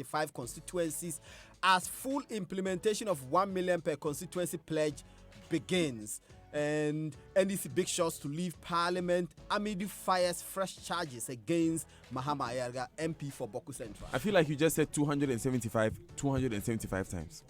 5 constituencies as full implementation of 1 million per constituency pledge begins. And NDC big shots to leave parliament amid fires fresh charges against Mahama Ayarga, MP for Boku Central. I feel like you just said 275 times.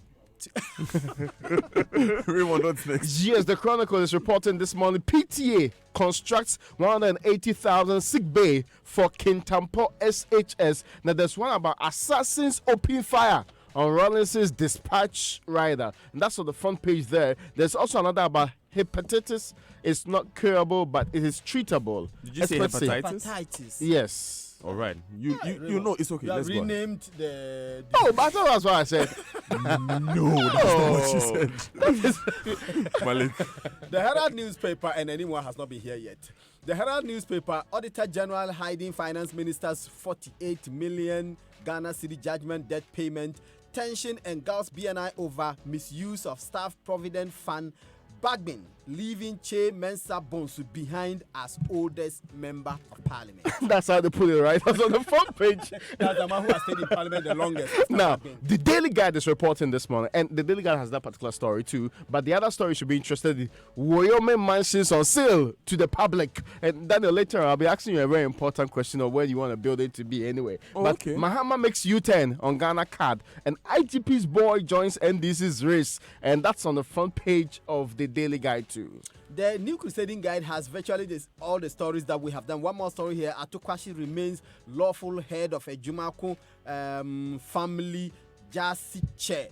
Raymond, what's next? Yes, the Chronicle is reporting this morning PTA constructs 180,000 sick bay for Kintampo SHS. Now there's one about assassins open fire on Rollins's dispatch rider, and that's on the front page there. There's also another about hepatitis. It's not curable, but it is treatable. Did you say hepatitis? Hepatitis. Yes. All right. You know it's okay. Let's go. Renamed the Oh, but that's what I said. No, that's not what she said. Malik. The Herald newspaper, and anyone has not been here yet. The Herald newspaper, Auditor General hiding Finance Minister's 48 million Ghana city judgment debt payment, tension engulfs BNI over misuse of staff provident fund. Bagbin leaving Che Mensa Bonsu behind as oldest member of parliament. That's how they put it, right? That's on the front page. That's the man who has stayed in parliament the longest. Now, the Daily Guide is reporting this morning, and the Daily Guide has that particular story too. But the other story should be interested in Wyoming mansions on sale to the public. And then later, I'll be asking you a very important question of where you want to build it to be anyway. But okay. Mahama makes U-turn on Ghana card, and IGP's boy joins NDC's race, and that's on the front page of the Daily Guide too. The New Crusading Guide has virtually all the stories that we have done. One more story here. Atukwashi remains lawful head of a Jumako family Jasi chair.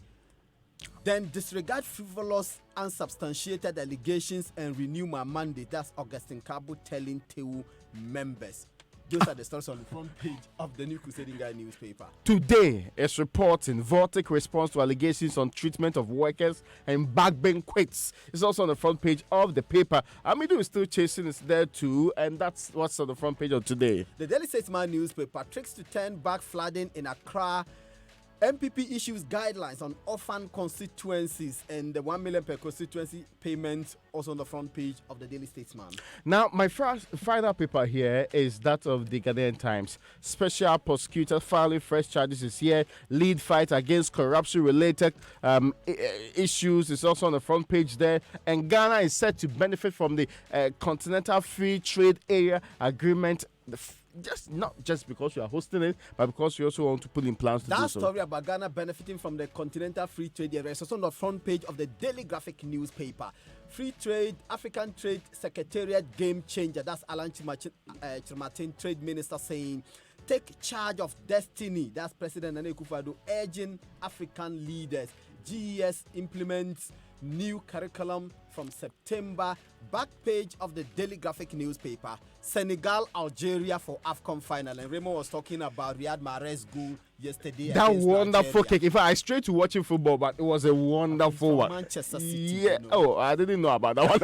Then disregard frivolous, unsubstantiated allegations and renew my mandate. That's Augustine Kabu telling TEU members. Those are the stories on the front page of the New Crusading Guide newspaper. Today is reporting Vortic response to allegations on treatment of workers and backbone quits. It's also on the front page of the paper. Amidu is still chasing it there too, and that's what's on the front page of today. The Daily Statesman newspaper tricks to turn back flooding in Accra. MPP issues guidelines on orphan constituencies and the 1 million per constituency payment also on the front page of the Daily Statesman. Now, my final paper here is that of the Ghanaian Times. Special prosecutor filing fresh charges is here. Lead fight against corruption-related issues is also on the front page there. And Ghana is set to benefit from the Continental Free Trade Area Agreement. Not just because you are hosting it, but because you also want to put in plans to do so. That story about Ghana benefiting from the Continental Free Trade Area is also on the front page of the Daily Graphic newspaper. Free Trade, African Trade Secretariat game changer. That's Alan Chimatin, Trade Minister, saying, take charge of destiny. That's President Nana Akufo-Addo urging African leaders. GES implements new curriculum from September. Back page of the Daily Graphic newspaper. Senegal, Algeria for AFCON final. And Raymond was talking about Riyad Mahrez's goal yesterday. That wonderful kick. In fact, I straight to watching football, but it was a wonderful one. Manchester City. Yeah. You know. Oh, I didn't know about that one.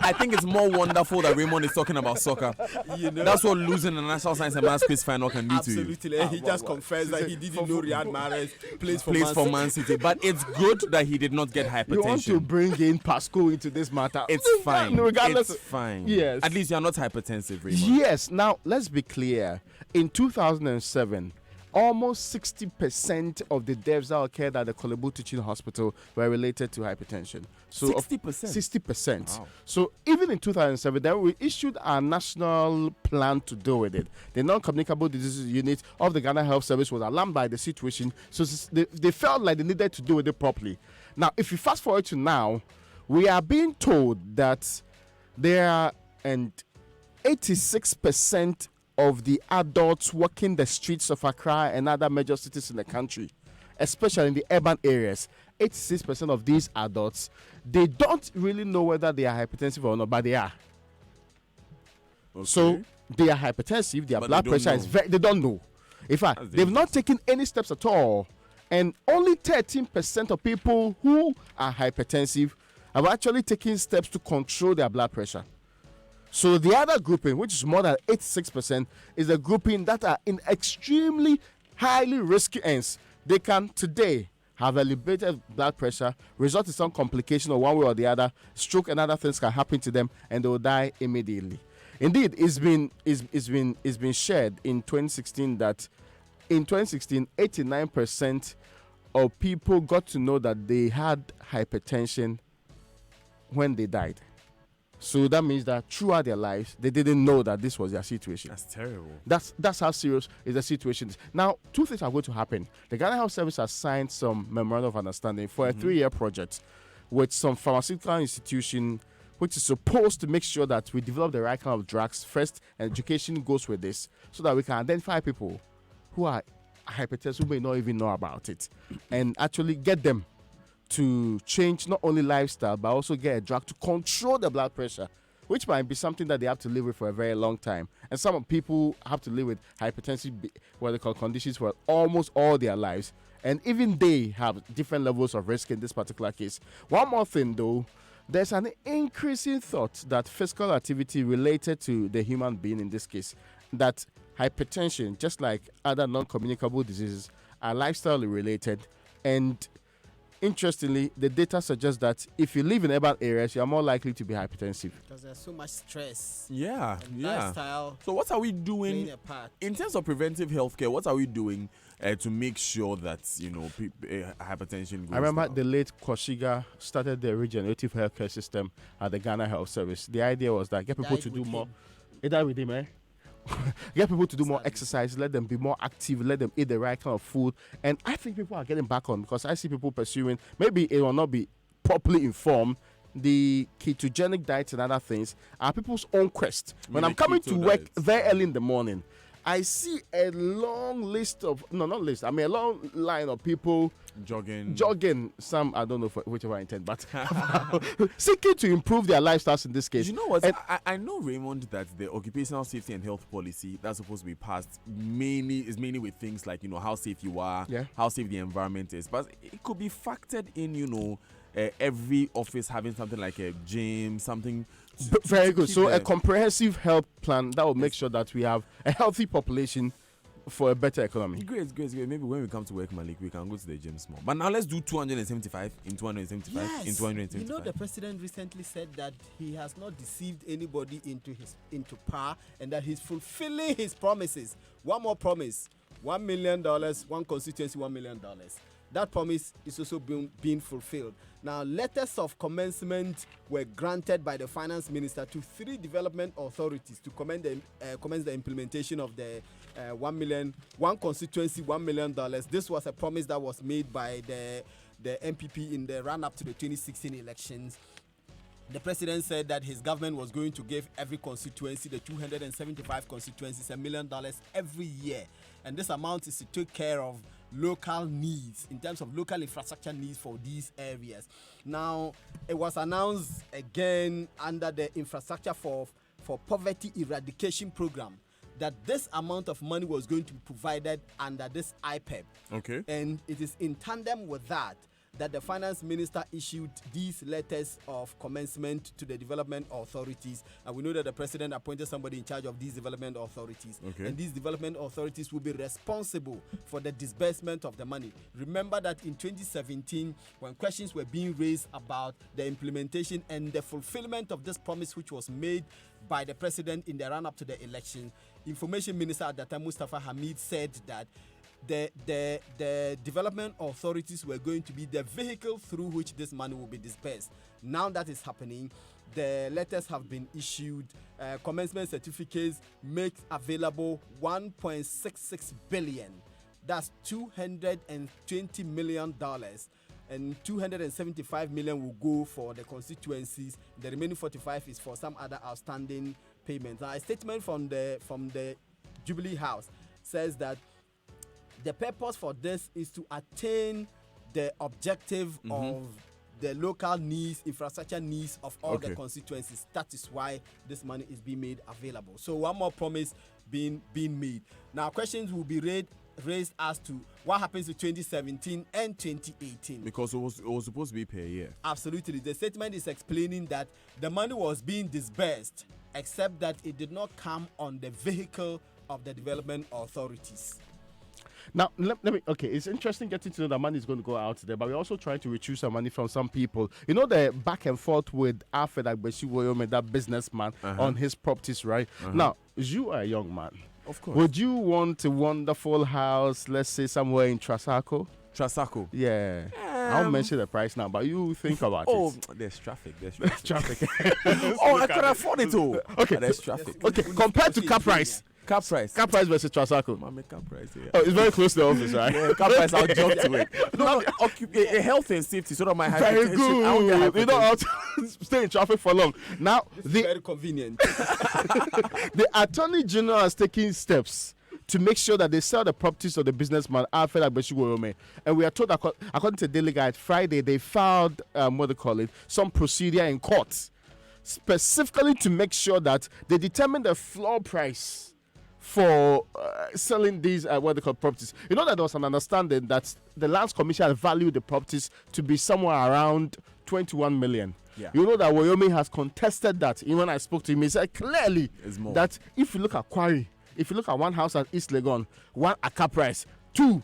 I think it's more wonderful that Raymond is talking about soccer. You know? That's what losing the National Science and Maths quiz final can do to you. Absolutely. He just confessed that he didn't know Riyad Mahrez plays for Man City. But it's good that he did not get hypertension. You want to bring in Pasco into this matter? It's fine. Regardless, it's fine. Yes. At least you're not hypertensive, Raymond. Yes. Now, let's be clear. In 2007, almost 60% of the deaths that occurred at the Kolebu Teaching Hospital were related to hypertension. So 60%? 60%. Wow. So even in 2007, then we issued a national plan to deal with it. The non-communicable diseases unit of the Ghana Health Service was alarmed by the situation, so they felt like they needed to deal with it properly. Now, if you fast forward to now, we are being told that there are 86% of the adults walking the streets of Accra and other major cities in the country, especially in the urban areas, 86% of these adults, they don't really know whether they are hypertensive or not, but they are. Okay. So they are hypertensive, their blood pressure is they don't know. In fact, they've not taken any steps at all. And only 13% of people who are hypertensive have actually taken steps to control their blood pressure. So the other grouping, which is more than 86%, is a grouping that are in extremely highly risky ends. They can today have elevated blood pressure, result in some complication of one way or the other, stroke and other things can happen to them, and they will die immediately. Indeed, it's been shared in 2016 that in 2016, 89% of people got to know that they had hypertension when they died. So that means that throughout their lives, they didn't know that this was their situation. That's terrible. That's how serious is the situation. Now, two things are going to happen. The Ghana Health Service has signed some memorandum of understanding for a 3-year project with some pharmaceutical institution, which is supposed to make sure that we develop the right kind of drugs first, and education goes with this, so that we can identify people who are hypertensive, who may not even know about it, and actually get them to change not only lifestyle but also get a drug to control the blood pressure, which might be something that they have to live with for a very long time. And some people have to live with hypertensive, what they call conditions, for almost all their lives. And even they have different levels of risk in this particular case. One more thing though, there's an increasing thought that physical activity related to the human being in this case, that hypertension, just like other non-communicable diseases, are lifestyle related. And interestingly, the data suggests that if you live in urban areas, you are more likely to be hypertensive. Because there's so much stress. Yeah, and yeah. lifestyle. So what are we doing playing a part. in terms of preventive healthcare? What are we doing to make sure that hypertension goes I remember down? the late Kwashiga started the regenerative healthcare system at the Ghana Health Service. The idea was that get people Died to do with more. him. It died with him, eh? Get people to do more Sadly. exercise, let them be more active, let them eat the right kind of food. And I think people are getting back on, because I see people pursuing, maybe it will not be properly informed, the ketogenic diets and other things are people's own quest. When I'm coming to work very early in the morning, I see a long list of, a long line of people jogging. Some, I don't know for whichever intent, but seeking to improve their lifestyles in this case. You know what? I know, Raymond, that the occupational safety and health policy that's supposed to be passed mainly with things like, how safe you are, how safe the environment is. But it could be factored in, every office having something like a gym, something. Very good. So a comprehensive health plan that will make sure that we have a healthy population for a better economy. Great. Maybe when we come to work, Malik, we can go to the gym small. But now let's do 275 in 275 in 275. You know, the president recently said that he has not deceived anybody into power, and that he's fulfilling his promises. One more promise: $1 million, one constituency, $1 million. That promise is also being fulfilled. Now, letters of commencement were granted by the finance minister to 3 development authorities to commence the implementation of the one constituency, $1 million. This was a promise that was made by the MPP in the run-up to the 2016 elections. The president said that his government was going to give every constituency, the 275 constituencies, $1 million every year. And this amount is to take care of local needs, in terms of local infrastructure needs for these areas. Now, it was announced again under the Infrastructure for Poverty Eradication Program that this amount of money was going to be provided under this IPEP. Okay. And it is in tandem with that the finance minister issued these letters of commencement to the development authorities. And we know that the president appointed somebody in charge of these development authorities. Okay. And these development authorities will be responsible for the disbursement of the money. Remember that in 2017, when questions were being raised about the implementation and the fulfillment of this promise, which was made by the president in the run-up to the election, Information Minister at that time, Mustafa Hamid, said that the development authorities were going to be the vehicle through which this money will be dispersed. Now that is happening. The letters have been issued. Commencement certificates make available $1.66 billion. That's $220 million. And $275 million will go for the constituencies. The remaining 45 is for some other outstanding payments. Now, a statement from the Jubilee House says that the purpose for this is to attain the objective of the local needs, infrastructure needs of all the constituencies. That is why this money is being made available. So one more promise being made. Now questions will be raised as to what happens in 2017 and 2018. Because it was supposed to be per year. Absolutely. The statement is explaining that the money was being disbursed, except that it did not come on the vehicle of the development authorities. Now, let me, it's interesting getting to know that money is going to go out there, but we're also trying to retrieve some money from some people. You know, the back and forth with Alfred Agbeshi Woyome, that businessman, on his properties, right? Now, you are a young man. Of course. Would you want a wonderful house, let's say somewhere in Trasaco? Trasaco. Yeah. I won't mention the price now, but you think about it. Oh, there's traffic. There's traffic. Oh, I can afford it all. Okay. There's traffic. Okay, compared to car price. Car price. Car price versus Trasaco. Mama, car price. Yeah. Oh, it's very close to the office, right? Yeah, car price. I'll jump to it. No, a health and safety. So that my very good. You don't have to stay in traffic for long. Now, very convenient. The Attorney General has taken steps to make sure that they sell the properties of the businessman Alfred Agbeshiworome. And we are told that according to Daily Guide, Friday they filed some procedure in court specifically to make sure that they determine the floor price for selling these properties. You know that there was an understanding that the Lands Commission had valued the properties to be somewhere around 21 million. Yeah. You know that Wyoming has contested that. Even when I spoke to him, he said clearly that if you look at Quarry, if you look at one house at East Legon, one at car price, two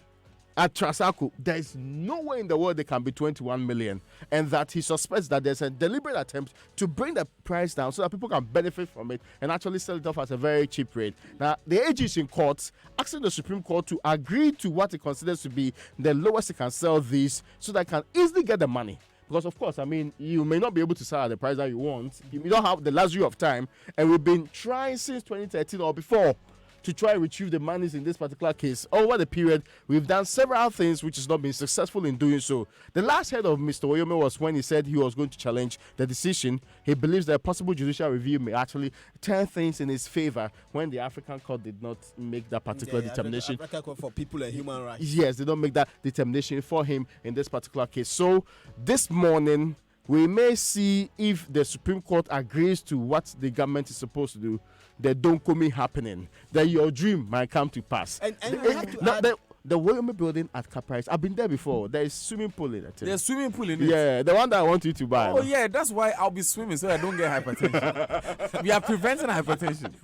at Trasaco, there is no way in the world they can be 21 million. And that he suspects that there's a deliberate attempt to bring the price down so that people can benefit from it and actually sell it off at a very cheap rate. Now, the AG is in court asking the Supreme Court to agree to what it considers to be the lowest it can sell these so that it can easily get the money. Because, of course, I mean, you may not be able to sell at the price that you want. You don't have the luxury of time. And we've been trying since 2013 or before to try and retrieve the monies in this particular case. Over the period, we've done several things which has not been successful in doing so. The last head of Mr. Oyome was when he said he was going to challenge the decision. He believes that a possible judicial review may actually turn things in his favor when the African court did not make that particular determination. African Court for People and Human Rights. Yes, they don't make that determination for him in this particular case. So this morning, we may see if the Supreme Court agrees to what the government is supposed to do. The don't come happening, that your dream might come to pass. And I have to add, the Wyoming building at Caprice, I've been there before. There is swimming pool in it. There's swimming pool in it. Yeah, the one that I want you to buy. Oh yeah, that's why I'll be swimming so I don't get hypertension. We are preventing hypertension.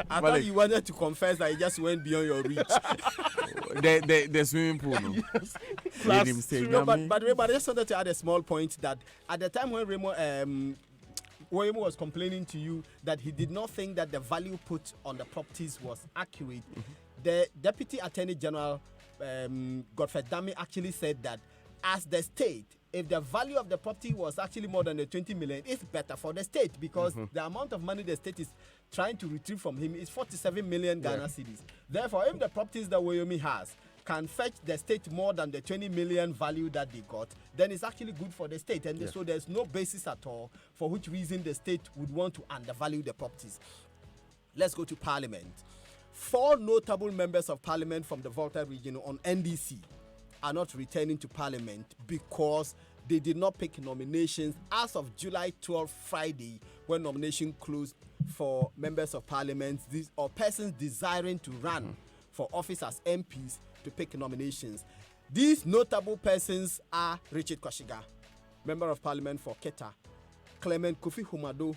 I thought you wanted to confess that it just went beyond your reach. the swimming pool. No. Yes. But I just wanted to add a small point that at the time when Wyoming was complaining to you that he did not think that the value put on the properties was accurate, the Deputy Attorney General, Godfrey Dami, actually said that as the state, if the value of the property was actually more than the 20 million, it's better for the state because the amount of money the state is trying to retrieve from him is 47 million Ghana cedis. Therefore, if the properties that Wyoming has can fetch the state more than the 20 million value that they got, then it's actually good for the state. And so there's no basis at all for which reason the state would want to undervalue the properties. Let's go to Parliament. 4 notable members of Parliament from the Volta region on NDC are not returning to Parliament because they did not pick nominations as of July 12, Friday, when nomination closed for members of Parliament or persons desiring to run for office as MPs to pick nominations. These notable persons are Richard Kwashiga, Member of Parliament for Keta, Clement Kofi Humado,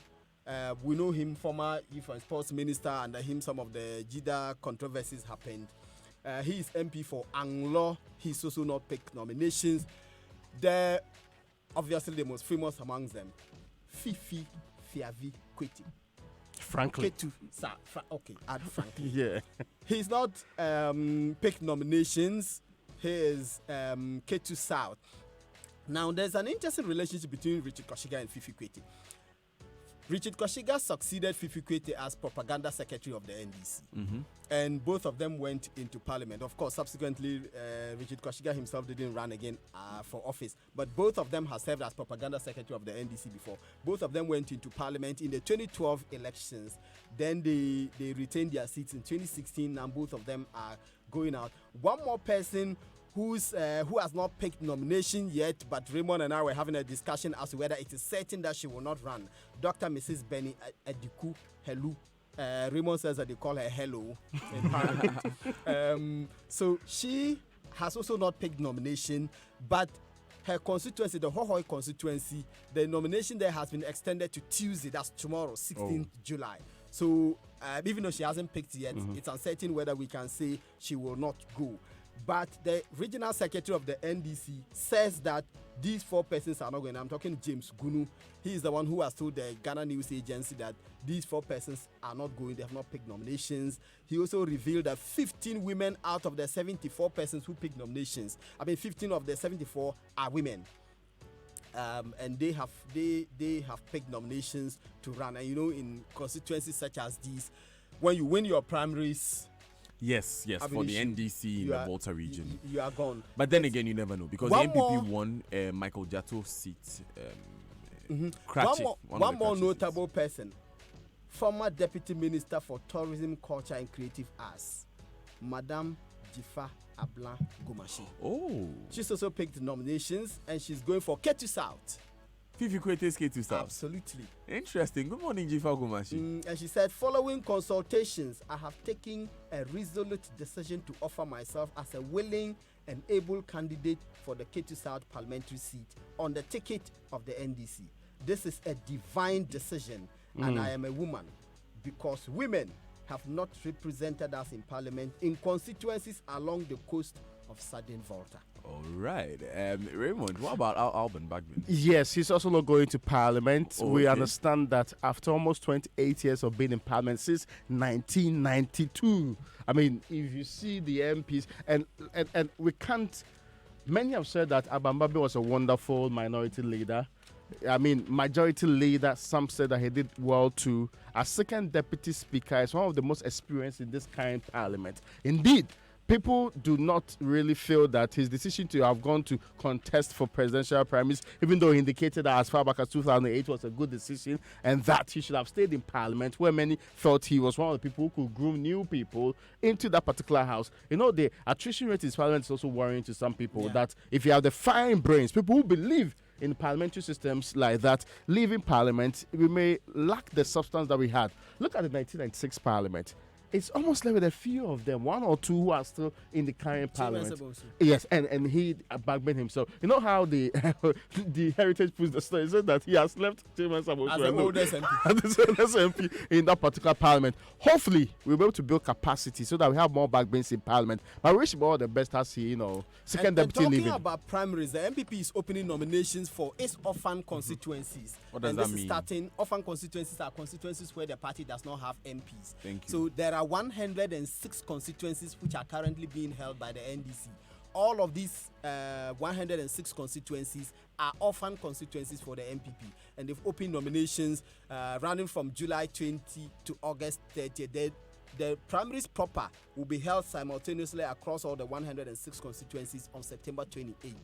we know him, former Youth and Sports Minister. Under him, some of the JIDA controversies happened. He is MP for Anglo. He's also not picked nominations. Obviously, the most famous amongst them, Fifi Fiavi Kweti. Frankly. Add frankly. Yeah. He's not picked nominations. He is Ketu South. Now, there's an interesting relationship between Richard Kwashiga and Fifi Kweti. Richard Kwashiga succeeded Fifi Kweti as propaganda secretary of the NDC. And both of them went into Parliament. Of course, subsequently, Richard Kwashiga himself didn't run again for office. But both of them have served as propaganda secretary of the NDC before. Both of them went into Parliament in the 2012 elections. Then they retained their seats in 2016, and both of them are going out. One more person who has not picked nomination yet, but Raymond and I were having a discussion as to whether it is certain that she will not run. Dr. Mrs. Benny Ediku Helu. Raymond says that they call her Hello in Parliament. So she has also not picked nomination, but her constituency, the Hohoi constituency, the nomination there has been extended to Tuesday, that's tomorrow, 16th July. So even though she hasn't picked yet, it's uncertain whether we can say she will not go. But the regional secretary of the NDC says that these 4 persons are not going. I'm talking James Gunu. He is the one who has told the Ghana News Agency that these 4 persons are not going. They have not picked nominations. He also revealed that 15 women out of the 74 persons who picked nominations, 15 of the 74 are women. And they have picked nominations to run. And in constituencies such as these, when you win your primaries, yes, for the NDC in the Volta region, you are gone. But then again, you never know, because the NPP won Michael Jatto's seat. One more notable person, former Deputy Minister for Tourism, Culture and Creative Arts, Madame Jifa Ablan Gomashi. Oh, she's also picked nominations, and she's going for Ketu South. Fifi Kwete's Ketu South. Absolutely. Interesting. Good morning, Jifa Gomashi. And she said, following consultations, I have taken a resolute decision to offer myself as a willing and able candidate for the Ketu South parliamentary seat on the ticket of the NDC. This is a divine decision, and I am a woman, because women have not represented us in parliament in constituencies along the coast of Southern Volta. All right. Raymond, what about Alban Bagman? Yes, he's also not going to parliament. We understand that after almost 28 years of being in parliament since 1992. If you see the MPs, and we can't, many have said that Alban Bagman was a wonderful minority leader. Majority leader, some said that he did well too. As second deputy speaker, is one of the most experienced in this kind of parliament. Indeed, people do not really feel that his decision to have gone to contest for presidential primaries, even though he indicated that as far back as 2008 was a good decision, and that he should have stayed in parliament, where many felt he was one of the people who could groom new people into that particular house. The attrition rate in parliament is also worrying to some people, that if you have the fine brains, people who believe in parliamentary systems like that, leaving parliament, we may lack the substance that we had. Look at the 1996 parliament. It's almost like with a few of them, 1 or 2 who are still in the current parliament. Yes, and he Bagman himself. You know how the heritage puts the story, said that he has left Chairman Sabosu as the oldest MP. As the oldest MP in that particular parliament. Hopefully, we'll be able to build capacity so that we have more Bagbans in parliament. But I wish him all the best as he, second deputy leaving. Talking about primaries, the MPP is opening nominations for its orphan constituencies. What does that mean? Orphan constituencies are constituencies where the party does not have MPs. Thank you. So there are 106 constituencies which are currently being held by the NDC. All of these 106 constituencies are orphan constituencies for the MPP, and they've opened nominations running from July 20 to August 30. The primaries proper will be held simultaneously across all the 106 constituencies on September 28th.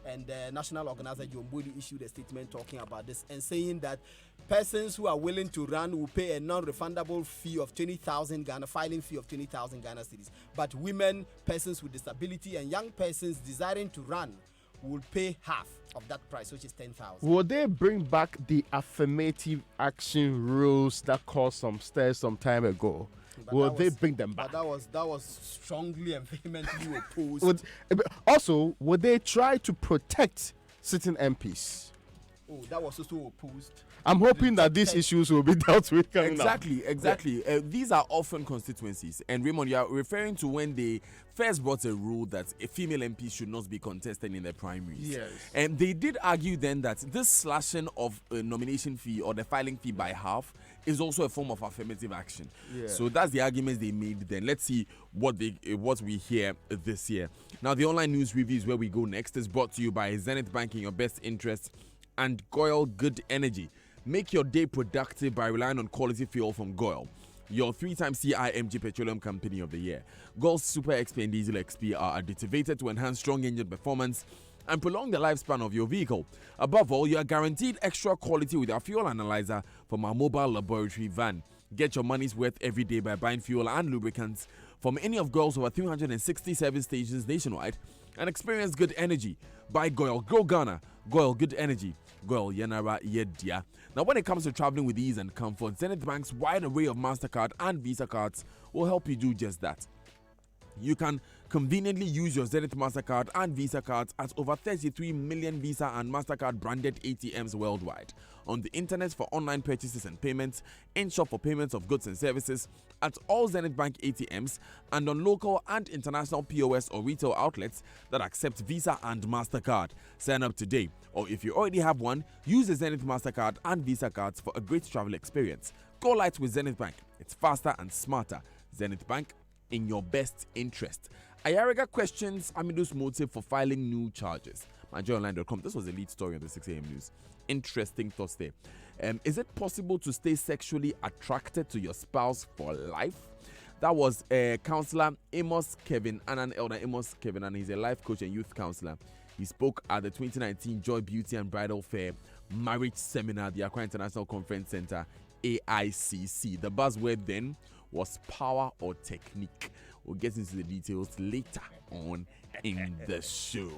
And the national organizer, John Budi, issued a statement talking about this and saying that persons who are willing to run will pay a non-refundable fee of 20,000 Ghana, filing fee of 20,000 Ghana cedis. But women, persons with disability, and young persons desiring to run will pay half of that price, which is 10,000. Will they bring back the affirmative action rules that caused some stir some time ago? Will they bring them back? But that was strongly and vehemently opposed. Also, would they try to protect sitting MPs? Oh, that was also opposed. I'm hoping that these issues will be dealt with. Exactly. These are orphan constituencies. And Raymond, you are referring to when they first brought a rule that a female MP should not be contested in the primaries. Yes. And they did argue then that this slashing of a nomination fee or the filing fee by half is also a form of affirmative action. Yeah. So that's the arguments they made then. Let's see what we hear this year. Now, the online news review is where we go next. Is brought to you by Zenith Bank in your best interest and Goil Good Energy. Make your day productive by relying on quality fuel from Goil, your 3-time CIMG Petroleum Company of the Year. Goil's Super XP and Diesel XP are additivated to enhance strong engine performance and prolong the lifespan of your vehicle. Above all, you are guaranteed extra quality with our fuel analyzer from our mobile laboratory van. Get your money's worth every day by buying fuel and lubricants from any of Goil's over 360 service stations nationwide and experience good energy. Buy Goil, Grow Ghana, Goil Good Energy, Goil Yenara Yedia. Now, when it comes to traveling with ease and comfort, Zenith Bank's wide array of MasterCard and Visa cards will help you do just that. You can Conveniently use your Zenith MasterCard and Visa cards at over 33 million Visa and MasterCard branded ATMs worldwide. On the internet for online purchases and payments, in-shop for payments of goods and services, at all Zenith Bank ATMs, and on local and international POS or retail outlets that accept Visa and MasterCard. Sign up today, or if you already have one, use the Zenith MasterCard and Visa cards for a great travel experience. Go light with Zenith Bank. It's faster and smarter. Zenith Bank, in your best interest. Ayariga questions Amido's motive for filing new charges. MyJoyOnline.com. This was a lead story on the 6 a.m. news. Interesting thoughts there. Is it possible to stay sexually attracted to your spouse for life? That was Counselor Amos Kevin Annan, Elder Amos Kevin Annan. He's a life coach and youth counselor. He spoke at the 2019 Joy Beauty and Bridal Fair Marriage Seminar, the Accra International Conference Center, AICC. The buzzword then was power or technique. We'll get into the details later on in the show.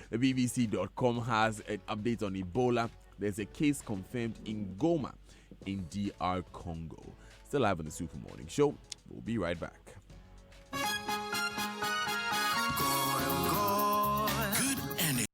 The BBC.com has an update on Ebola. There's a case confirmed in Goma in DR Congo. Still live on the Super Morning Show. We'll be right back.